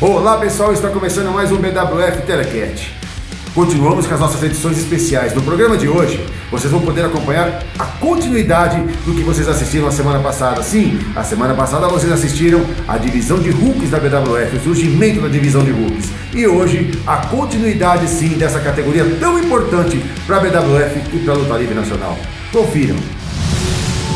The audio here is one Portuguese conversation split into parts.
Olá pessoal, está começando mais um BWF Telecast. Continuamos com as nossas edições especiais. No programa de hoje, vocês vão poder acompanhar a continuidade do que vocês assistiram na semana passada. Sim, a semana passada vocês assistiram a divisão de Hulks da BWF, o surgimento da divisão de Hulks. E hoje, a continuidade sim dessa categoria tão importante para a BWF e para a luta livre nacional. Confiram.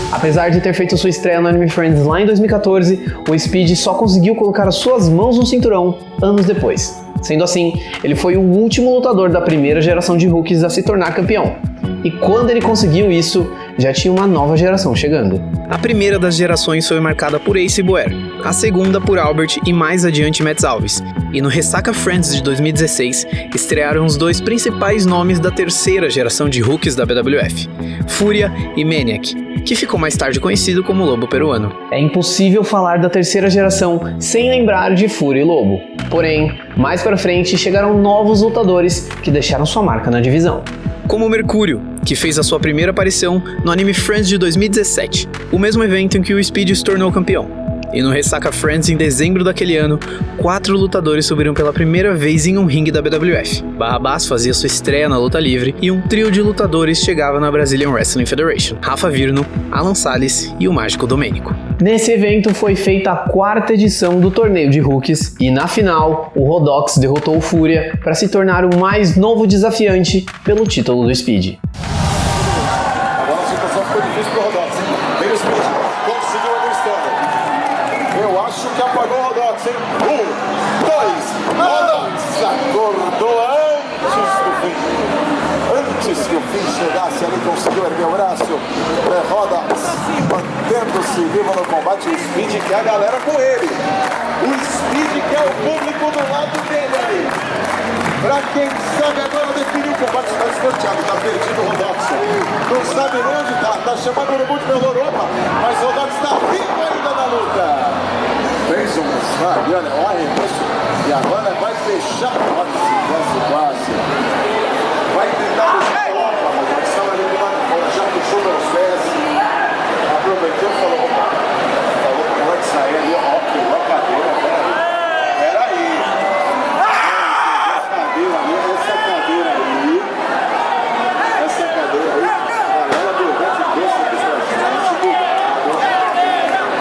Apesar de ter feito sua estreia no Anime Friends lá em 2014, o Speed só conseguiu colocar as suas mãos no cinturão anos depois. Sendo assim, ele foi o último lutador da primeira geração de Hulks a se tornar campeão. E quando ele conseguiu isso, já tinha uma nova geração chegando. A primeira das gerações foi marcada por Ace Boer, a segunda por Albert e mais adiante Metz Alves. E no Ressaca Friends de 2016, estrearam os dois principais nomes da terceira geração de Hulks da BWF, Fúria e Maniac, que ficou mais tarde conhecido como Lobo Peruano. É impossível falar da terceira geração sem lembrar de Fúria e Lobo. Porém, mais pra frente chegaram novos lutadores que deixaram sua marca na divisão. Como o Mercúrio, que fez a sua primeira aparição no Anime Friends de 2017, o mesmo evento em que o Speed se tornou campeão. E no Ressaca Friends, em dezembro daquele ano, 4 lutadores subiram pela primeira vez em um ringue da BWF. Barrabás fazia sua estreia na luta livre e um trio de lutadores chegava na Brazilian Wrestling Federation: Rafa Virno, Alan Salles e o Mágico Domênico. Nesse evento foi feita a 4ª edição do torneio de Hulks e na final, o Rodox derrotou o Fúria para se tornar o mais novo desafiante pelo título do Speed. Agora a situação ficou difícil pro Rodox. Vem o Speed, conseguiu a standard. Eu acho que apagou o Rodox, hein? 1, 2, Rodox acordou antes do fim. Antes que o fim chegasse ali, conseguiu erguer o braço. Rodox mantendo-se vivo no combate. O Speed quer a galera com ele. O Speed quer o público do lado dele aí. Pra quem sabe agora definir o combate, está escanteado, tá perdido o Rodox. Não sabe nem onde tá chamando o urubu de melhor, opa, mas o Rodox está vivo ainda na luta. Fez um sabe, olha isso. E agora vai fechar, quase. Vai tentar buscar o opa, mas a ação ali do lado fora, já puxou pelos pés. Aproveitou e falou que pode sair ali, ó, pegou a cadeira, peraí. Essa cadeira aí, galera do Red Bull aqui pra gente,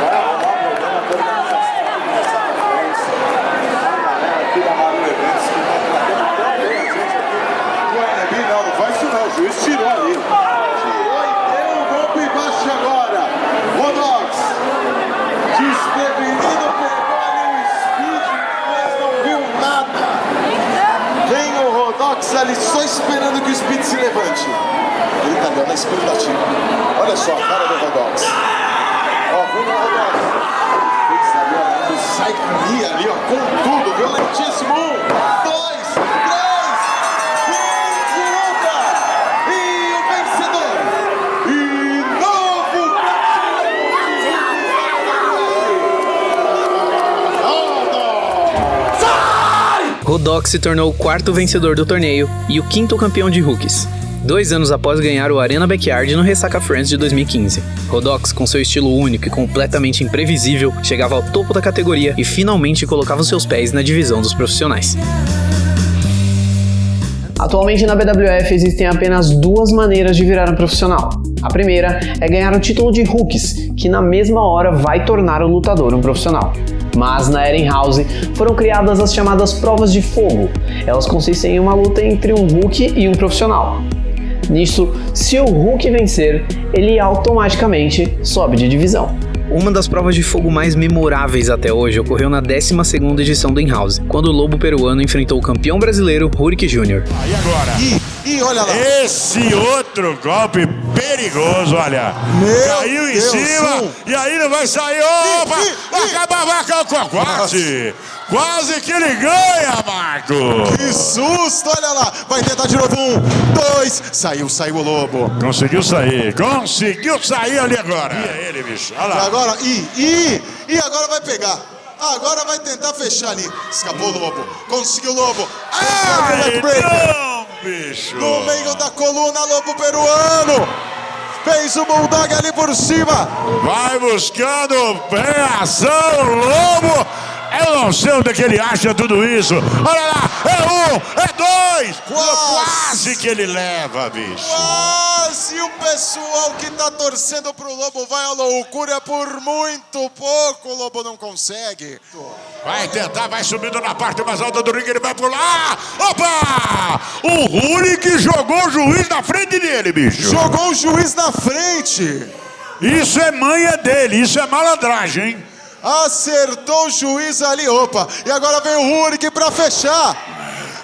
vai arrumar um problema com a organização nessa conferência. A galera aqui da Maru Eventos que tá tratando tão bem a gente aqui com a NB, não faz isso não, o juiz tirou ali. Tirou e deu um golpe embaixo agora. Rodox, desprevenido, pegou ali o Speed, mas não viu nada. Vem o Rodox ali só esperando que o Speed se levante. Ele tá dando a expectativa. Olha só a cara do Rodox. Ó, vamos lá, Rodox. Ele sai ali, ó, com tudo, violentíssimo. 1, 2, 3. Fim de luta. E o vencedor. E novo Rodox se tornou o 4º vencedor do torneio e o 5º campeão de Hulks, 2 anos após ganhar o Arena Backyard no Ressaca Friends de 2015. Rodox, com seu estilo único e completamente imprevisível, chegava ao topo da categoria e finalmente colocava seus pés na divisão dos profissionais. Atualmente na BWF existem apenas 2 maneiras de virar um profissional. A primeira é ganhar o título de Hulks, que na mesma hora vai tornar o lutador um profissional. Mas na Eren House foram criadas as chamadas provas de fogo. Elas consistem em uma luta entre um Hulk e um profissional. Nisso, se o Hulk vencer, ele automaticamente sobe de divisão. Uma das provas de fogo mais memoráveis até hoje ocorreu na 12ª edição do In-House, quando o Lobo Peruano enfrentou o campeão brasileiro Rurik Jr. E agora? E olha lá. Esse outro golpe perigoso, olha. Caiu em cima e aí não vai sair. Opa! Acaba quase que ele ganha, Marco. Que susto, olha lá. Vai tentar de novo. 1, 2. Saiu o Lobo. Conseguiu sair ali agora. E é ele, bicho. Olha lá. E agora, e agora vai pegar. Agora vai tentar fechar ali. Escapou o Lobo. Conseguiu o Lobo. Ai, não, bicho. No meio da coluna, Lobo Peruano. Fez o Bulldog ali por cima. Vai buscando reação, Lobo. Eu não sei onde é que ele acha tudo isso. Olha lá, é 1, é 2. Quase que ele leva, bicho. Quase o pessoal que tá torcendo pro Lobo vai à loucura por muito pouco. O Lobo não consegue. Vai tentar, vai subindo na parte mais alta do ringue, ele vai pular. Opa! O Hulick jogou o juiz na frente dele, bicho. Jogou o juiz na frente. Isso é manha dele, isso é malandragem, hein? Acertou o juiz ali, opa. E agora vem o Hulick pra fechar.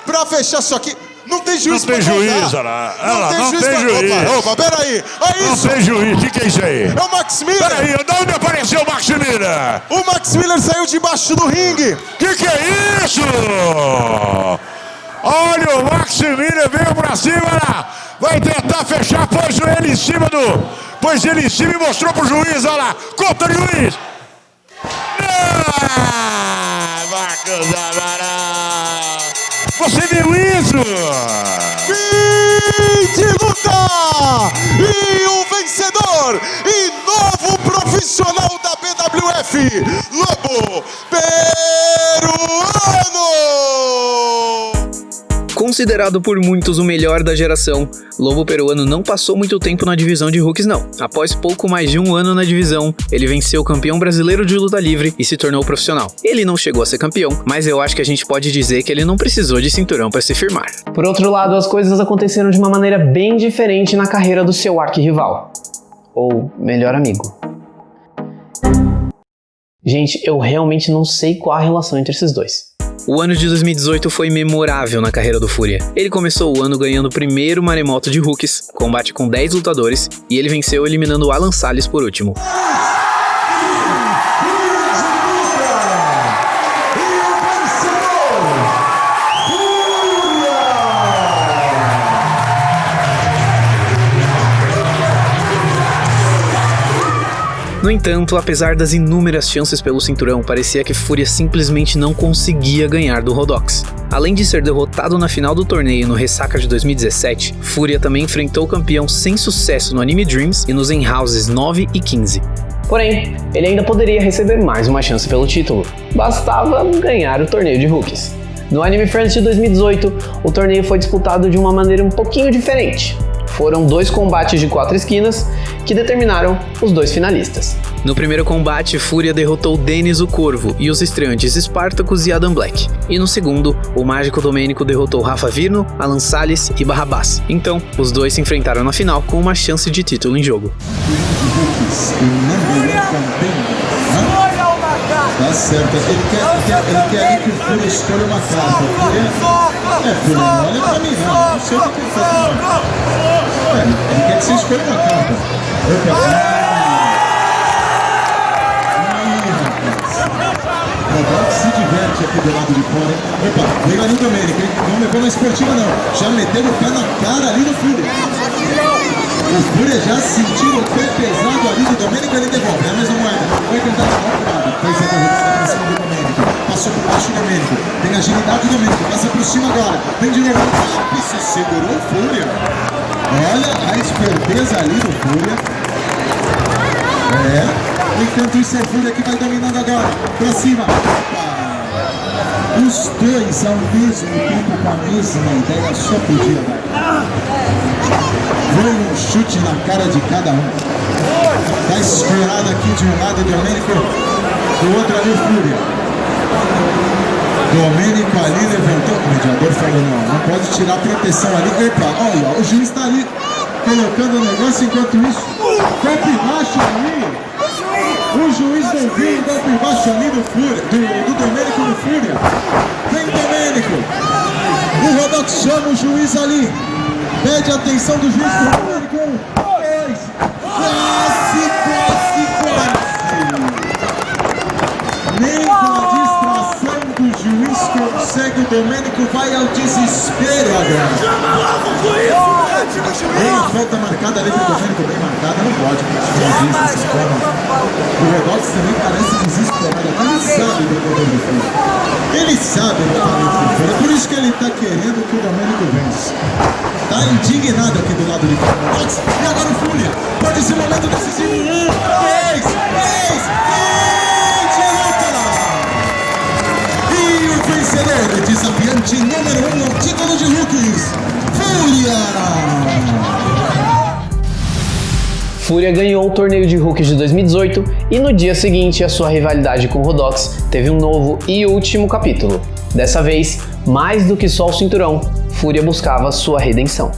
Pra fechar, só que não tem juiz pra contar. Não tem juiz, olha lá. Não tem juiz. Opa, peraí. Não tem juiz, o que é isso aí? É o Max Miller. Peraí, de onde apareceu o Max Miller? O Max Miller saiu debaixo do ringue. Que é isso? Olha, o Max Miller veio pra cima, lá. Vai tentar fechar, pôs ele em cima e mostrou pro juiz, olha lá. Conta o juiz. Você viu isso? Fim de luta! E o vencedor e novo profissional da BWF, Lobo Peruano! Considerado por muitos o melhor da geração, Lobo Peruano não passou muito tempo na divisão de rookies não. Após pouco mais de um ano na divisão, ele venceu o campeão brasileiro de luta livre e se tornou profissional. Ele não chegou a ser campeão, mas eu acho que a gente pode dizer que ele não precisou de cinturão para se firmar. Por outro lado, as coisas aconteceram de uma maneira bem diferente na carreira do seu arquirrival. Ou melhor amigo. Gente, eu realmente não sei qual a relação entre esses dois. O ano de 2018 foi memorável na carreira do Fúria. Ele começou o ano ganhando o primeiro maremoto de rookies, combate com 10 lutadores, e ele venceu eliminando o Alan Salles por último. No entanto, apesar das inúmeras chances pelo cinturão, parecia que Fúria simplesmente não conseguia ganhar do Rhodox. Além de ser derrotado na final do torneio no Ressaca de 2017, Fúria também enfrentou o campeão sem sucesso no Anime Dreams e nos Enhouses 9 e 15. Porém, ele ainda poderia receber mais uma chance pelo título. Bastava ganhar o torneio de rookies. No Anime Friends de 2018, o torneio foi disputado de uma maneira um pouquinho diferente. Foram 2 combates de 4 esquinas que determinaram os 2 finalistas. No primeiro combate, Fúria derrotou Denis o Corvo e os estreantes Spartacus e Adam Black. E no segundo, o Mágico Domênico derrotou Rafa Virno, Alan Salles e Barrabás. Então, os dois se enfrentaram na final com uma chance de título em jogo. Tá certo, ele quer que o Fúria escolha uma carta. Fúria, não olha pra mim não sei o que ele faz. Ele quer que você escolha uma carta. O Rodox se diverte aqui do lado de fora, hein? Opa, vem ali o Domênico, hein? Não levou na esportiva não, já meteu o pé na cara ali do Fúria. O Fúria já sentiu o pé pesado ali do Domênico, ele devolve, é a mesma moeda. Vai tentar dar outro lado, fez a derrubada pra cima do Domênico. Passou por baixo do Domênico, tem agilidade do Domênico, passa por cima agora. Vem de novo, se segurou o Fúria. Olha a esperteza ali do Fúria. Enquanto isso é o Fúria que vai dominando agora. Pra cima. Os dois ao mesmo tempo com a mesma ideia, só podia dar. Foi um chute na cara de cada um. Tá escorado aqui de um lado o Domênico, do outro ali o Fúria. Domênico ali levantou, o mediador falou não pode tirar a proteção ali. Epa, olha, o juiz tá ali colocando o negócio enquanto isso. Golpe baixo ali. O juiz não viu o golpe baixo ali do Fúria, do Domênico no Fúria. Vem Domênico. O Rhodox chama o juiz ali. Pede a atenção do juiz pro Domênico. Quase. Nem com a distração do juiz consegue, o Domênico vai ao desespero agora. Tem a falta marcada ali pro Domênico, bem marcada, não pode continuar dessa forma. O Rhodox também parece desesperado, ele sabe do poder do Fúria. Ele sabe do talento do Fúria, é por isso que ele tá querendo que o Domênico vença. Tá indignado aqui do lado de Rhodox. E agora o Fúria, pode ser o momento decisivo. 3, 2, 1, aspirante número 1 no título de rookies, Fúria! Fúria ganhou o torneio de rookies de 2018 e no dia seguinte a sua rivalidade com Rhodox teve um novo e último capítulo. Dessa vez, mais do que só o cinturão, Fúria buscava sua redenção.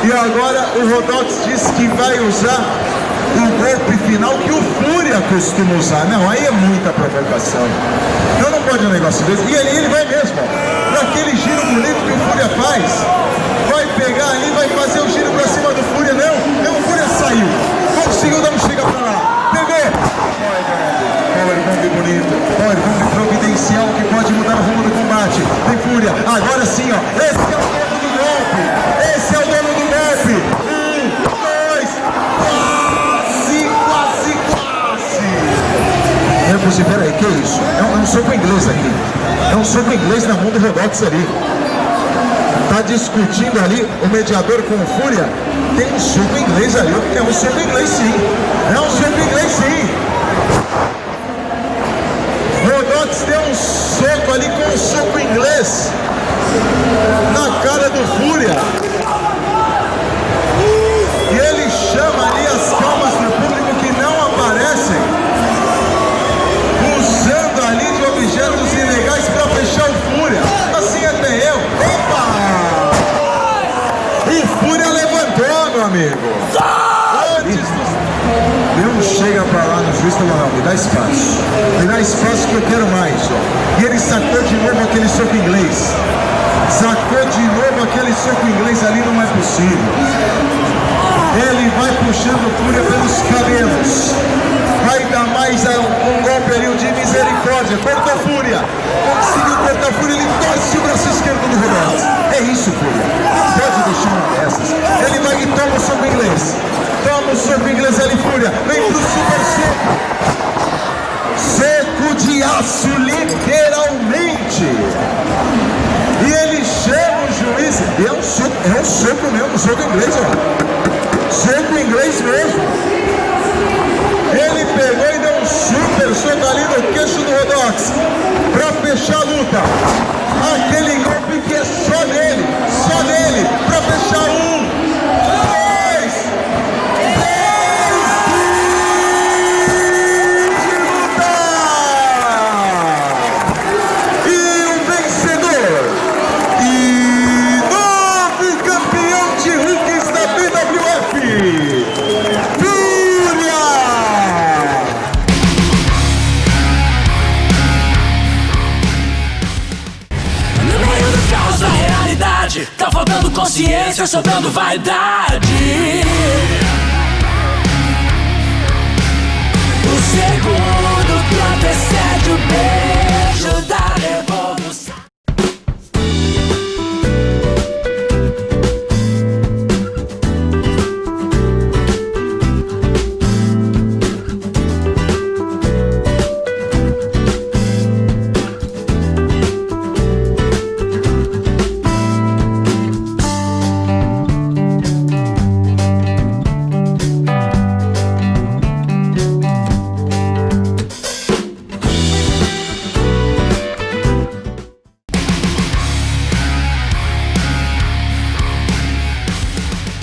E agora o Rhodox disse que vai usar o golpe final que o Fúria costuma usar. Não, aí é muita provocação. Então não pode um negócio desse. E ele vai mesmo, ó. Naquele giro bonito que o Fúria faz, vai pegar ali, vai fazer o giro pra cima do Fúria. Não, o Fúria saiu. Conseguiu dar um chega pra lá. Pegou. Powerbomb bonito. Powerbomb providencial que pode mudar o rumo do combate. Tem Fúria. Agora sim, ó. Esse é o dono do golpe. Esse é o dono do golpe. 1, 2, quase. Peraí, que isso? É um soco inglês aqui. É um soco inglês na mão do Rhodox ali. Tá discutindo ali o mediador com o Fúria. Tem um soco inglês ali. É um soco inglês sim. É um soco inglês sim. Rhodox deu um soco ali com um soco inglês na cara do Fúria. E ele chama ali as calmas do público que não aparecem, usando ali de objetos ilegais para fechar o Fúria. Assim até eu. Opa! O Fúria levantou, meu amigo. Antes do... Não chega pra lá no juiz e falou, não, me dá espaço que eu quero mais, ó. E ele sacou de novo aquele soco inglês. Sacou de novo aquele soco inglês ali, não é possível. Ele vai puxando o Fúria pelos cabelos. Vai dar mais um golpe ali, o de misericórdia. Cortou Fúria. Conseguiu cortar a Fúria, ele torce o braço esquerdo do Rhodox. É isso, Fúria. Não pode deixar uma dessas. Ele vai e toma o soco inglês. Toma o soco inglês ali, Fúria. Vem pro super soco. Soco de aço, literalmente. E ele chama o juiz. E é um soco mesmo, um soco inglês, ó. Soco inglês mesmo. Ele pegou e deu um super soco ali no queixo do Rhodox pra fechar a luta. Aquele golpe que é só dele, pra fechar 1, 2, 3 de luta! E o vencedor e novo campeão de rookies da BWF, tá faltando consciência, sobrando vaidade. O segundo que antecede o beijo da revolução.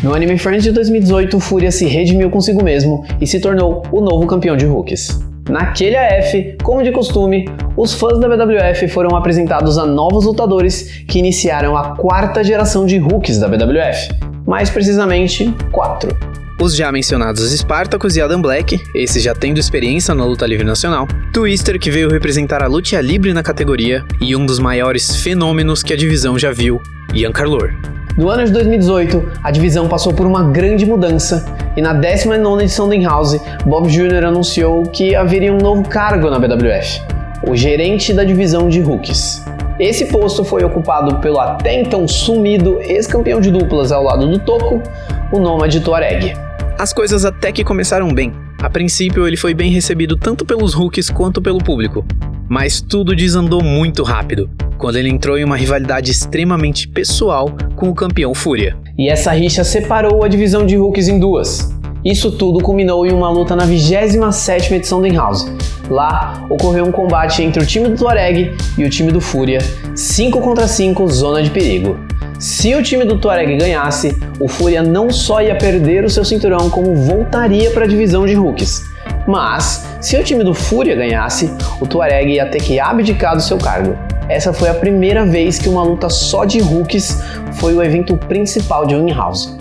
No Anime Friends de 2018, o Fúria se redimiu consigo mesmo e se tornou o novo campeão de rookies. Naquele AF, como de costume, os fãs da BWF foram apresentados a novos lutadores que iniciaram a 4ª geração de rookies da BWF, mais precisamente 4. Os já mencionados Spartacus e Adam Black, esse já tendo experiência na luta livre nacional, Twister, que veio representar a luta livre na categoria, e um dos maiores fenômenos que a divisão já viu, Ian Carlor. No ano de 2018, a divisão passou por uma grande mudança e na 19ª edição da In-House, Bob Jr. anunciou que haveria um novo cargo na BWF, o gerente da divisão de rookies. Esse posto foi ocupado pelo até então sumido ex-campeão de duplas ao lado do Toco, o Nômade Tuareg. As coisas até que começaram bem. A princípio, ele foi bem recebido tanto pelos rookies quanto pelo público. Mas tudo desandou muito rápido, quando ele entrou em uma rivalidade extremamente pessoal com o campeão Fúria. E essa rixa separou a divisão de rookies em duas. Isso tudo culminou em uma luta na 27ª edição do In-House. Lá, ocorreu um combate entre o time do Tuareg e o time do Fúria, 5 contra 5, zona de perigo. Se o time do Tuareg ganhasse, o Fúria não só ia perder o seu cinturão, como voltaria para a divisão de rookies. Mas, se o time do Fúria ganhasse, o Tuareg ia ter que abdicar do seu cargo. Essa foi a primeira vez que uma luta só de rookies foi o evento principal de In-House.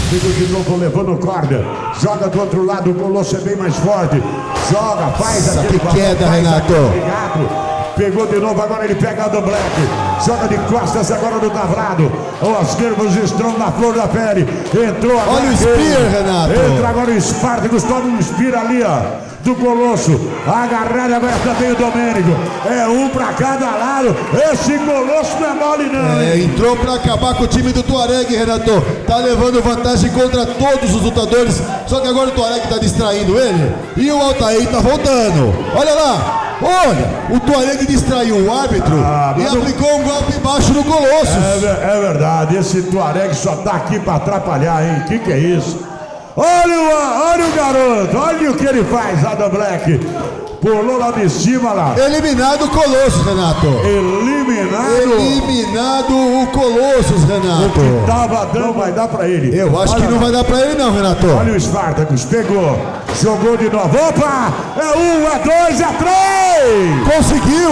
Fico de novo levando corda, joga do outro lado, o Colosso é bem mais forte, joga, faz aquele que queda, Renato. Pegou de novo, agora ele pega a do Black, joga de costas agora do Tavrado, os nervos estão na flor da pele, entrou agora. Olha o Spear, Renato. Entra agora o Spartacus, toma um Spear ali, ó. Do Colosso, agarrado agora também o Domênico, é um pra cada lado, esse Colosso não é mole não. Entrou pra acabar com o time do Tuareg, Renato, tá levando vantagem contra todos os lutadores, só que agora o Tuareg tá distraindo ele, e o Altair tá voltando, olha lá. Olha, o Tuareg distraiu o árbitro e aplicou um golpe baixo no Colosso. É verdade, esse Tuareg só tá aqui pra atrapalhar, hein? Que é isso? Olha o garoto, olha o que ele faz, Adam Black. Pulou lá de cima lá. Eliminado o Colossus, Renato. Eliminado o Colossus, Renato. O que tava dando vai dar pra ele. Eu acho que não vai dar pra ele não, Renato. Olha o Spartacus, pegou, jogou de novo. Opa! É 1, é 2, é 3! Conseguiu!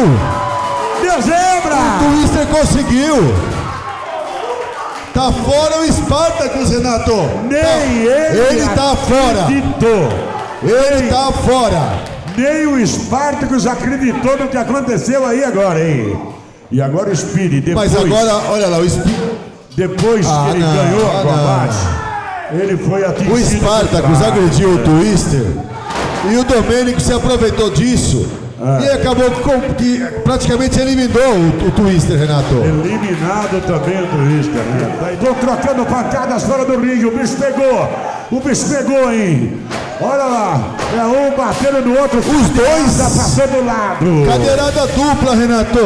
Dezembra! O Twister conseguiu! Tá fora o Spartacus, Renato! Nem ele tá fora! Ele tá fora! Nem o Spartacus acreditou no que aconteceu aí agora, hein? E agora o Speed, depois... Mas agora, olha lá, o Speed... Depois que ele ganhou a combate, ele foi atingido... O Spartacus agrediu o Twister e o Domênico se aproveitou disso e acabou que praticamente eliminou o Twister, Renato. Eliminado também o Twister, né? Estão trocando pancadas fora do ringue, o bicho pegou, hein? Olha lá, é um batendo no outro, os dois passou do lado. Cadeirada dupla, Renato.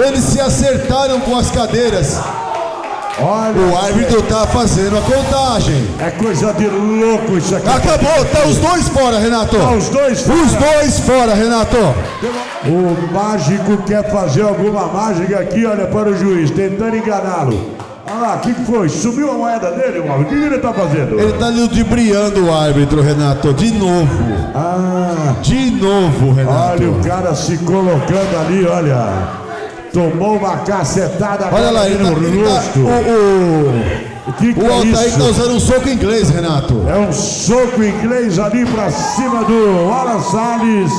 Eles se acertaram com as cadeiras. Olha, o árbitro tá fazendo a contagem. É coisa de louco isso aqui. Acabou, tá os dois fora, Renato. Tá os dois fora. Os dois fora, Renato. O mágico quer fazer alguma mágica aqui, olha para o juiz, tentando enganá-lo. Olha lá, o que foi? Subiu a moeda dele, mano? O que ele tá fazendo? Ele tá ludibriando o árbitro, Renato, de novo. De novo, Renato. Olha o cara se colocando ali, olha. Tomou uma cacetada. Olha lá, ele no rosto. O Altair tá usando um soco inglês, Renato. É um soco inglês ali pra cima do Alan Salles.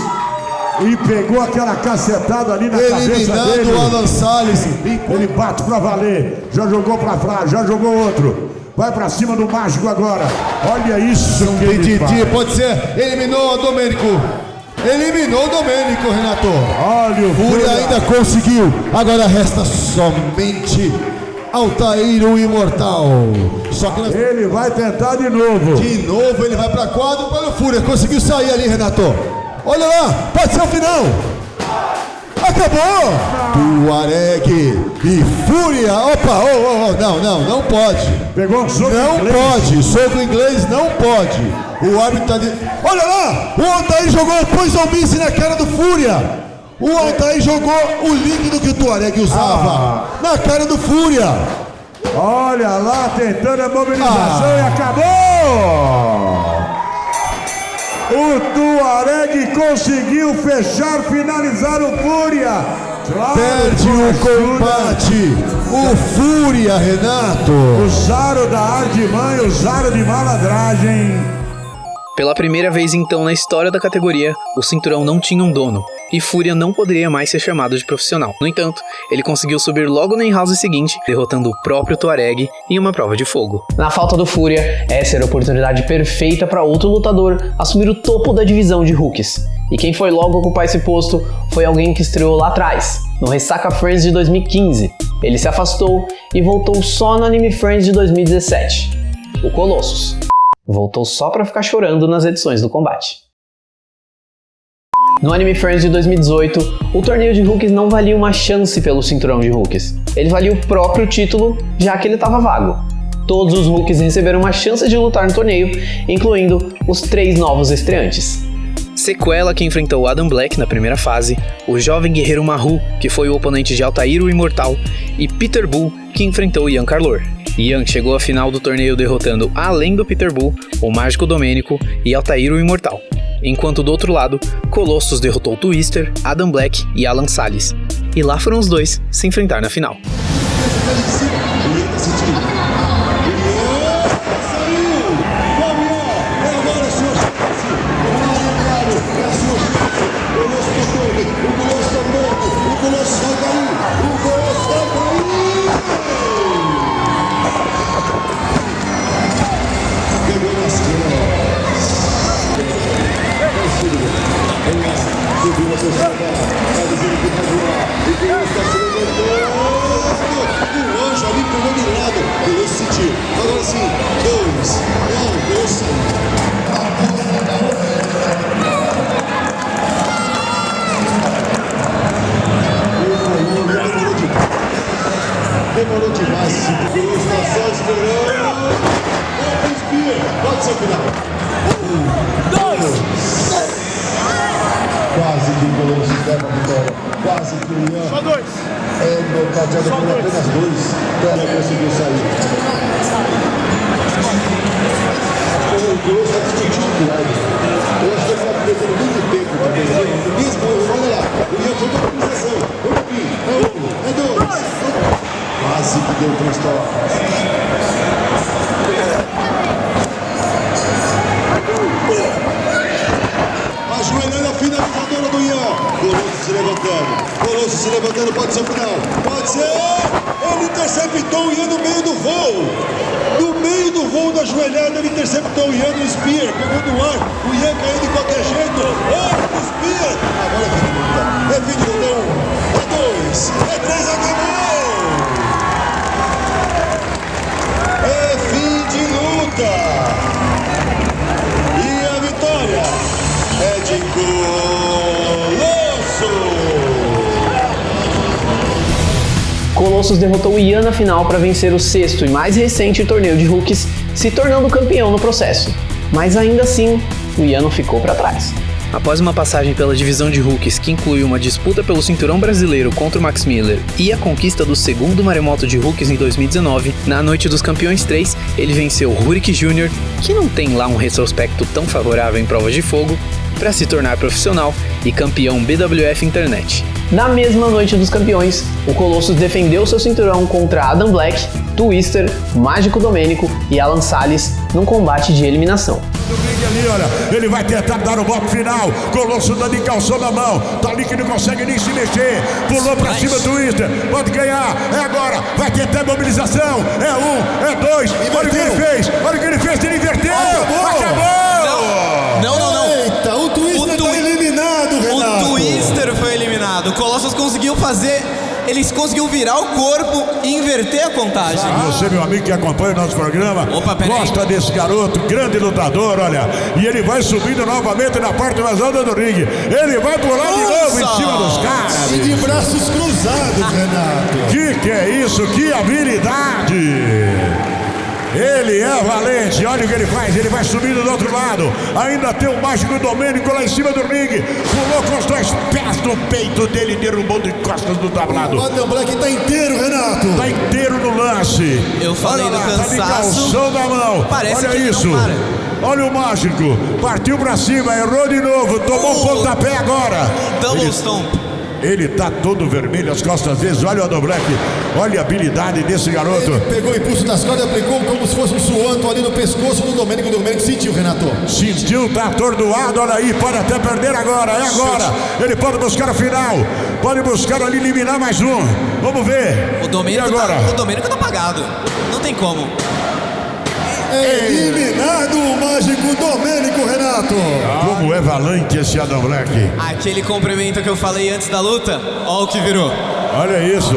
E pegou aquela cacetada ali na cabeça dele. Eliminado o Alan Salles. Ele bate pra valer. Já jogou pra frente, já jogou outro. Vai pra cima do mágico agora. Olha isso que ele faz. Pode ser. Eliminou o Domênico. Eliminou o Domênico, Renato. Olha o Fúria ainda conseguiu. Agora resta somente Altair, o imortal. Só que ele vai tentar de novo. De novo ele vai pra quadro para o Fúria. Conseguiu sair ali, Renato. Olha lá, pode ser o final. Acabou. Tuareg e Fúria. Opa, não pode. Pegou um soco não inglês. Pode, soco inglês não pode. O árbitro tá de... Olha lá, o Altair jogou o Poison Mist na cara do Fúria. O Altair jogou o líquido que o Tuareg usava na cara do Fúria. Olha lá, tentando a mobilização e acabou. O Tuareg conseguiu fechar, finalizar o Fúria. Claro, perde o combate. O Fúria, Renato. Usaram da artimanha, usaram de malandragem. Pela primeira vez então na história da categoria, o cinturão não tinha um dono, e Fúria não poderia mais ser chamado de profissional. No entanto, ele conseguiu subir logo no in-house seguinte, derrotando o próprio Tuareg em uma prova de fogo. Na falta do Fúria, essa era a oportunidade perfeita para outro lutador assumir o topo da divisão de rookies. E quem foi logo ocupar esse posto foi alguém que estreou lá atrás, no Ressaca Friends de 2015. Ele se afastou e voltou só no Anime Friends de 2017. O Colossus. Voltou só pra ficar chorando nas edições do combate. No Anime Friends de 2018, o torneio de rookies não valia uma chance pelo cinturão de rookies. Ele valia o próprio título, já que ele estava vago. todos os rookies receberam uma chance de lutar no torneio, incluindo os 3 novos estreantes. Sequela, que enfrentou Adam Black na primeira fase, o jovem guerreiro Mahu, que foi o oponente de Altair o Imortal, e Peter Bull, que enfrentou Ian Carlor. Ian chegou à final do torneio derrotando, além do Peter Bull, o Mágico Domênico e Altair o Imortal. Enquanto do outro lado, Colossus derrotou Twister, Adam Black e Alan Salles. E lá foram os dois se enfrentar na final. O anjo ali pegou de lado. Velocity. Agora sim. 2. Demorou demais. Segurou, está só esperando. Pode ser o final. 2. Quase que o Colossus leva a vitória. Quase que o Ian. Só 2. É nocauteado por apenas 2. Ela conseguiu sair. O Colossus está discutindo com o Ian. Eu acho que ele está perdendo muito tempo também. Mesmo, olha lá. O Ian foi uma organização. É 2. Quase que deu 3 toques. Ajoelhando a finalizadora do Ian. Colossus se levantando, pode ser o final. Pode ser! Ele interceptou o Ian no meio do voo. No meio do voo da joelhada, ele interceptou o Ian no Spear. Pegou no ar, o Ian caindo de qualquer jeito. O Spear! Agora é fim de luta. É fim de luta. É 2. É 3, acabou! É fim de luta. E a vitória é de Colossus derrotou o Ian na final para vencer o 6º e mais recente torneio de rookies, se tornando campeão no processo. Mas ainda assim, o Ian não ficou para trás. Após uma passagem pela divisão de rookies que incluiu uma disputa pelo cinturão brasileiro contra o Max Miller e a conquista do 2º maremoto de rookies em 2019, na Noite dos Campeões 3, ele venceu Rurik Jr., que não tem lá um retrospecto tão favorável em provas de fogo, para se tornar profissional e campeão BWF Internet. Na mesma Noite dos Campeões, o Colossus defendeu seu cinturão contra Adam Black, Twister, Mágico Domênico e Alan Salles num combate de eliminação. Ali, olha, ele vai tentar dar o golpe final. Colossus dando em calção na mão. Tá ali que não consegue nem se mexer. Pulou pra cima do Twister. Pode ganhar. É agora. Vai tentar a mobilização. É 1, é 2. Olha o que ele fez. Olha o que ele fez. Ele inverteu. Acabou. Não. Eita, o Twister tá eliminado, Renato. O Twister foi eliminado. O Colossus conseguiu fazer... Eles conseguiram virar o corpo e inverter a contagem. Você, meu amigo que acompanha o nosso programa, gosta desse garoto, grande lutador, olha. E ele vai subindo novamente na parte mais alta do ringue. Ele vai pular de novo em cima dos caras. E de braços cruzados, Renato. Que é isso? Que habilidade! Ele é valente, olha o que ele faz, ele vai subindo do outro lado. Ainda tem o Mágico Domênico lá em cima do ringue. Pulou com os 2 pés no peito dele, derrubou de costas do tablado. O Adam Black tá inteiro, Renato. Tá inteiro no lance. Eu falei olha do lá, cansaço. Tá de calção na mão. Parece olha que isso. não para. Olha o Mágico, partiu pra cima, errou de novo, tomou um pontapé agora. Double Stomp. Ele tá todo vermelho, as costas vezes. Olha o Adam Black, olha a habilidade desse garoto. Ele pegou o impulso das cordas e aplicou como se fosse um suanto ali no pescoço do Domênico. O Domênico sentiu, Renato. Sentiu, tá atordoado, olha aí, pode até perder agora, é agora. Ele pode buscar a final, pode buscar ali eliminar mais um. Vamos ver. O Domênico tá apagado, não tem como. Eliminado o Mágico Domênico, Renato. Como é valente esse Adam Black. Aquele comprimento que eu falei antes da luta, ó o que virou. Olha isso.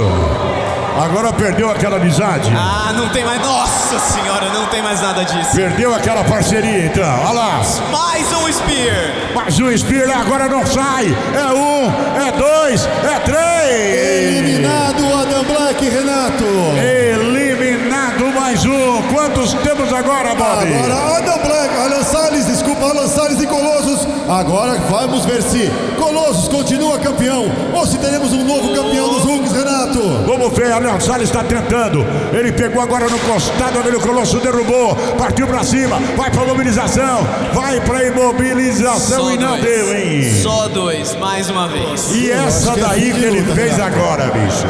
Agora perdeu aquela amizade. Ah, não tem mais. Nossa senhora, não tem mais nada disso. Perdeu aquela parceria, então. Olha lá. Mais um Spear. Mais um Spear, agora não sai. É 1, é 2, é 3. Eliminado o Adam Black, Renato. Eliminado mais mais um. Quantos temos agora, Bob? Agora Adam Black, Alan Salles, desculpa, Alan Salles e Colossus. Agora vamos ver se Colossus continua campeão ou se teremos um novo campeão dos Hulks, Renato. Vamos ver, Alan Salles está tentando. Ele pegou agora no costado, o Colossus derrubou, partiu pra cima, vai pra mobilização, vai pra imobilização Só e não dois. deu, hein? Só dois, mais uma vez. E essa daí que ele fez agora, bicho.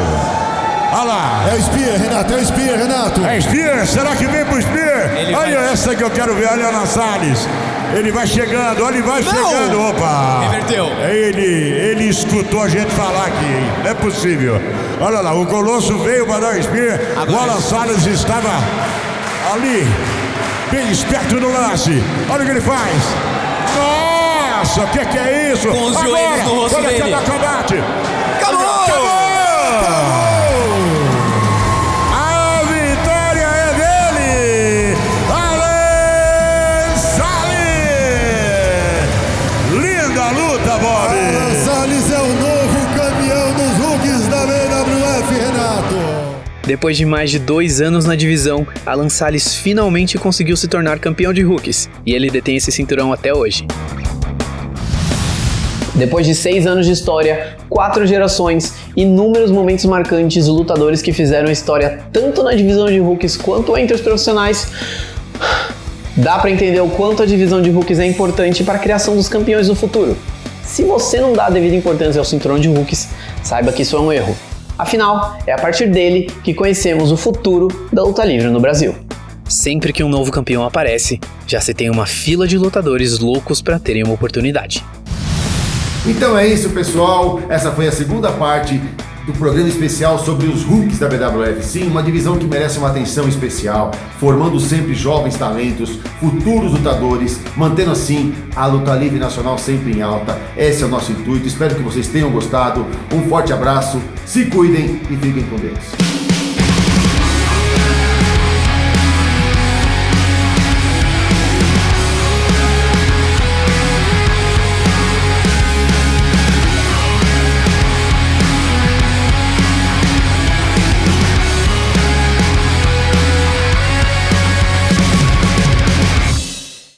Olha lá. É o Spear, Renato, é o Spear, Renato. É Spear? Será que vem pro Spear? Olha essa que eu quero ver, olha Alan Salles. Ele vai chegando, olha, ele vai chegando. Opa! Reverteu. Ele escutou a gente falar aqui, hein? Não é possível. Olha lá, o Colosso veio para dar o Spear. O Alan Salles estava ali, bem esperto no lance. Olha o que ele faz. Nossa, o que é isso? Com os joelhos no rosto olha dele. cada combate. Acabou! A vitória é dele, Alan Salles. Linda luta, Bob. Alan Salles é o novo campeão dos Hulks da BWF, Renato. Depois de mais de 2 anos na divisão, Alan Salles finalmente conseguiu se tornar campeão de Hulks, e ele detém esse cinturão até hoje. Depois de 6 anos de história, 4 gerações, inúmeros momentos marcantes, lutadores que fizeram história tanto na divisão de Hulks quanto entre os profissionais, dá pra entender o quanto a divisão de Hulks é importante para a criação dos campeões do futuro. Se você não dá a devida importância ao cinturão de Hulks, saiba que isso é um erro. Afinal, é a partir dele que conhecemos o futuro da luta livre no Brasil. Sempre que um novo campeão aparece, já se tem uma fila de lutadores loucos para terem uma oportunidade. Então é isso, pessoal. Essa foi a segunda parte do programa especial sobre os Hulks da BWF. Sim, uma divisão que merece uma atenção especial, formando sempre jovens talentos, futuros lutadores, mantendo assim a luta livre nacional sempre em alta. Esse é o nosso intuito. Espero que vocês tenham gostado. Um forte abraço, se cuidem e fiquem com Deus.